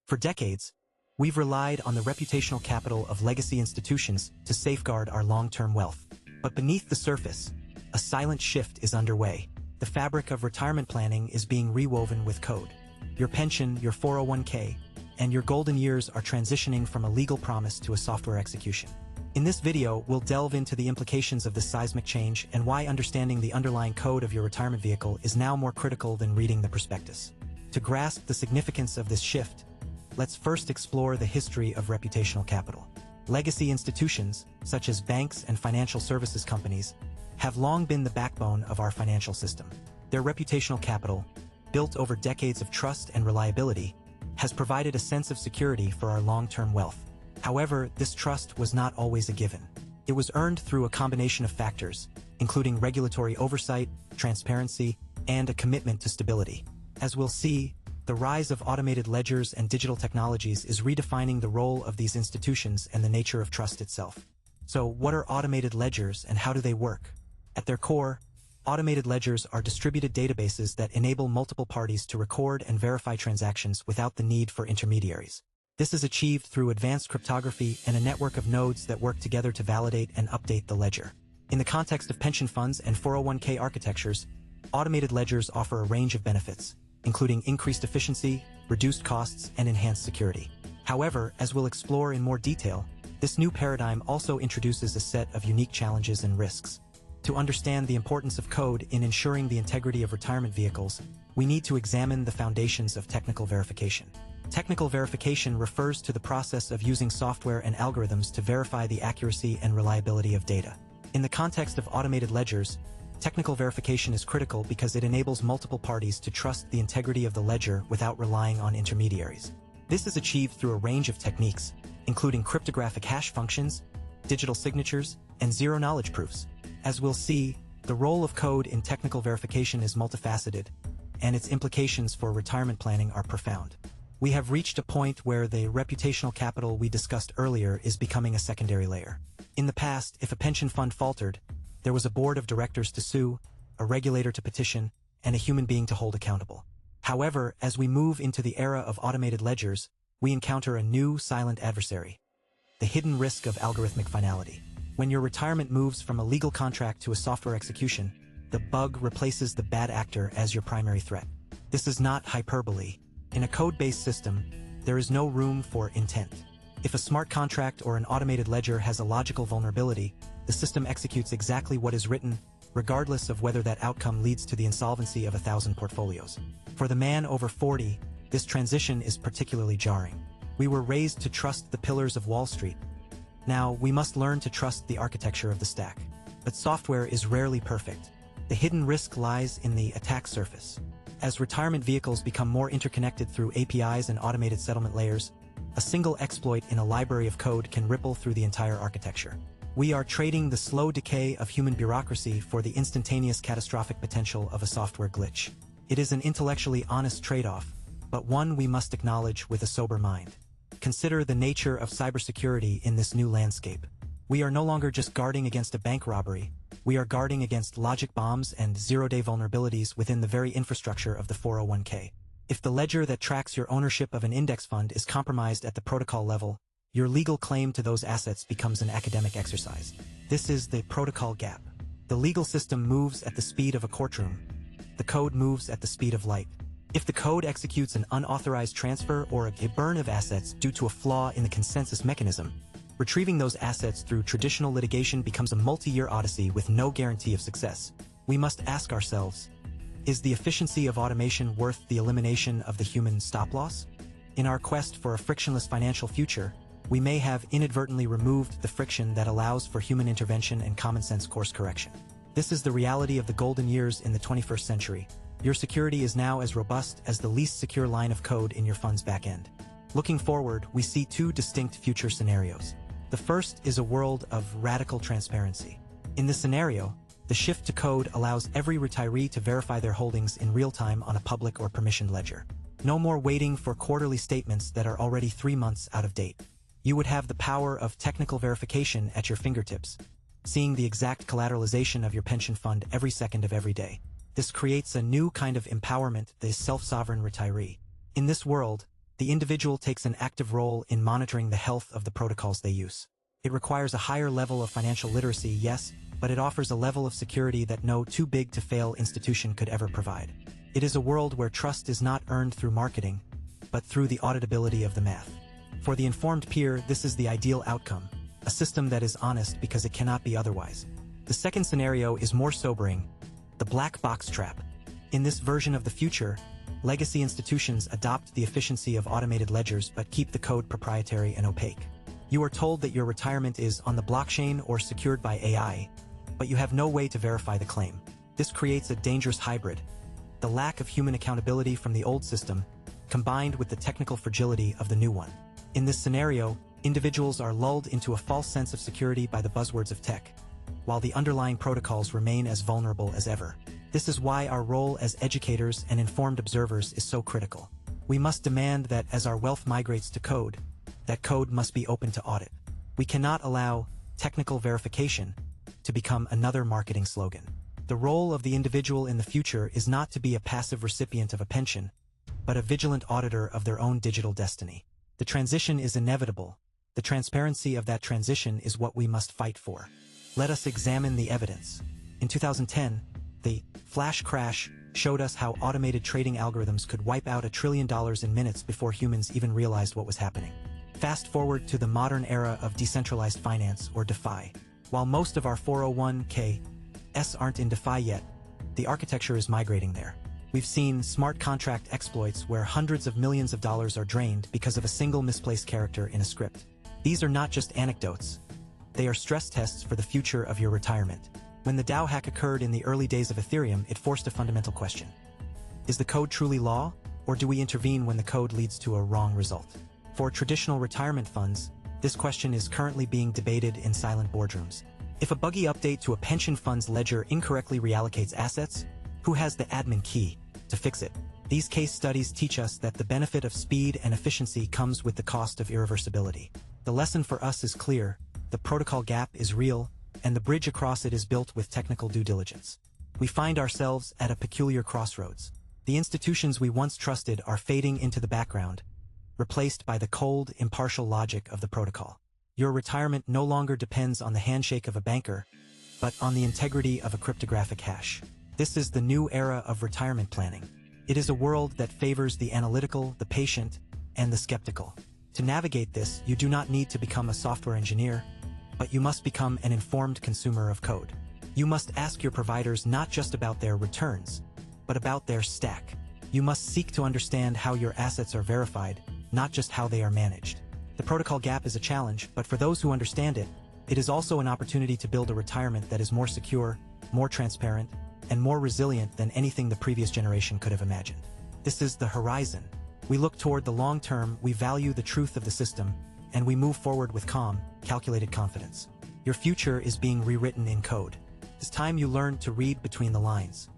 For decades, we've relied on the reputational capital of legacy institutions to safeguard our long-term wealth. But beneath the surface, a silent shift is underway. The fabric of retirement planning is being rewoven with code. Your pension, your 401k, and your golden years are transitioning from a legal promise to a software execution. In this video, we'll delve into the implications of this seismic change and why understanding the underlying code of your retirement vehicle is now more critical than reading the prospectus. To grasp the significance of this shift, let's first explore the history of reputational capital. Legacy institutions, such as banks and financial services companies, have long been the backbone of our financial system. Their reputational capital, built over decades of trust and reliability, has provided a sense of security for our long-term wealth. However, this trust was not always a given. It was earned through a combination of factors, including regulatory oversight, transparency, and a commitment to stability. As we'll see, the rise of automated ledgers and digital technologies is redefining the role of these institutions and the nature of trust itself. So, what are automated ledgers and how do they work? At their core, automated ledgers are distributed databases that enable multiple parties to record and verify transactions without the need for intermediaries. This is achieved through advanced cryptography and a network of nodes that work together to validate and update the ledger. In the context of pension funds and 401k architectures, automated ledgers offer a range of benefits, including increased efficiency, reduced costs, and enhanced security. However, as we'll explore in more detail, this new paradigm also introduces a set of unique challenges and risks. To understand the importance of code in ensuring the integrity of retirement vehicles, we need to examine the foundations of technical verification. Technical verification refers to the process of using software and algorithms to verify the accuracy and reliability of data. In the context of automated ledgers, technical verification is critical because it enables multiple parties to trust the integrity of the ledger without relying on intermediaries. This is achieved through a range of techniques, including cryptographic hash functions, digital signatures, and zero-knowledge proofs. As we'll see, the role of code in technical verification is multifaceted, and its implications for retirement planning are profound. We have reached a point where the reputational capital we discussed earlier is becoming a secondary layer. In the past, if a pension fund faltered, there was a board of directors to sue, a regulator to petition, and a human being to hold accountable. However, as we move into the era of automated ledgers, we encounter a new silent adversary: the hidden risk of algorithmic finality. When your retirement moves from a legal contract to a software execution, the bug replaces the bad actor as your primary threat. This is not hyperbole. In a code-based system, there is no room for intent. If a smart contract or an automated ledger has a logical vulnerability, the system executes exactly what is written, regardless of whether that outcome leads to the insolvency of 1,000 portfolios. For the man over 40, this transition is particularly jarring. We were raised to trust the pillars of Wall Street. Now, we must learn to trust the architecture of the stack. But software is rarely perfect. The hidden risk lies in the attack surface. As retirement vehicles become more interconnected through APIs and automated settlement layers, a single exploit in a library of code can ripple through the entire architecture. We are trading the slow decay of human bureaucracy for the instantaneous catastrophic potential of a software glitch. It is an intellectually honest trade-off, but one we must acknowledge with a sober mind. Consider the nature of cybersecurity in this new landscape. We are no longer just guarding against a bank robbery. We are guarding against logic bombs and zero-day vulnerabilities within the very infrastructure of the 401k. If the ledger that tracks your ownership of an index fund is compromised at the protocol level, your legal claim to those assets becomes an academic exercise. This is the protocol gap. The legal system moves at the speed of a courtroom. The code moves at the speed of light. If the code executes an unauthorized transfer or a burn of assets due to a flaw in the consensus mechanism, retrieving those assets through traditional litigation becomes a multi-year odyssey with no guarantee of success. We must ask ourselves, is the efficiency of automation worth the elimination of the human stop-loss? In our quest for a frictionless financial future, we may have inadvertently removed the friction that allows for human intervention and common-sense course correction. This is the reality of the golden years in the 21st century. Your security is now as robust as the least secure line of code in your fund's backend. Looking forward, we see two distinct future scenarios. The first is a world of radical transparency. In this scenario, the shift to code allows every retiree to verify their holdings in real time on a public or permissioned ledger. No more waiting for quarterly statements that are already 3 months out of date. You would have the power of technical verification at your fingertips, seeing the exact collateralization of your pension fund every second of every day. This creates a new kind of empowerment, the self-sovereign retiree. In this world, The individual takes an active role in monitoring the health of the protocols they use. It requires a higher level of financial literacy, yes, but it offers a level of security that no too-big-to-fail institution could ever provide. It is a world where trust is not earned through marketing, but through the auditability of the math. For the informed peer, this is the ideal outcome, a system that is honest because it cannot be otherwise. The second scenario is more sobering, the black box trap. In this version of the future, legacy institutions adopt the efficiency of automated ledgers but keep the code proprietary and opaque. You are told that your retirement is on the blockchain or secured by AI, but you have no way to verify the claim. This creates a dangerous hybrid. The lack of human accountability from the old system, combined with the technical fragility of the new one. In this scenario, individuals are lulled into a false sense of security by the buzzwords of tech, while the underlying protocols remain as vulnerable as ever. This is why our role as educators and informed observers is so critical. We must demand that as our wealth migrates to code, that code must be open to audit. We cannot allow technical verification to become another marketing slogan. The role of the individual in the future is not to be a passive recipient of a pension, but a vigilant auditor of their own digital destiny. The transition is inevitable. The transparency of that transition is what we must fight for. Let us examine the evidence. In 2010, the flash crash showed us how automated trading algorithms could wipe out $1 trillion in minutes before humans even realized what was happening. Fast forward to the modern era of decentralized finance, or DeFi. While most of our 401(k)s aren't in DeFi yet, the architecture is migrating there. We've seen smart contract exploits where hundreds of millions of dollars are drained because of a single misplaced character in a script. These are not just anecdotes. They are stress tests for the future of your retirement. When the DAO hack occurred in the early days of Ethereum, it forced a fundamental question. Is the code truly law, or do we intervene when the code leads to a wrong result? For traditional retirement funds, this question is currently being debated in silent boardrooms. If a buggy update to a pension fund's ledger incorrectly reallocates assets, who has the admin key to fix it? These case studies teach us that the benefit of speed and efficiency comes with the cost of irreversibility. The lesson for us is clear: the protocol gap is real, and the bridge across it is built with technical due diligence. We find ourselves at a peculiar crossroads. The institutions we once trusted are fading into the background, replaced by the cold, impartial logic of the protocol. Your retirement no longer depends on the handshake of a banker, but on the integrity of a cryptographic hash. This is the new era of retirement planning. It is a world that favors the analytical, the patient, and the skeptical. To navigate this, you do not need to become a software engineer, but you must become an informed consumer of code. You must ask your providers not just about their returns, but about their stack. You must seek to understand how your assets are verified, not just how they are managed. The protocol gap is a challenge, but for those who understand it, it is also an opportunity to build a retirement that is more secure, more transparent, and more resilient than anything the previous generation could have imagined. This is the horizon. We look toward the long term, we value the truth of the system, and we move forward with calm, calculated confidence. Your future is being rewritten in code. It's time you learn to read between the lines.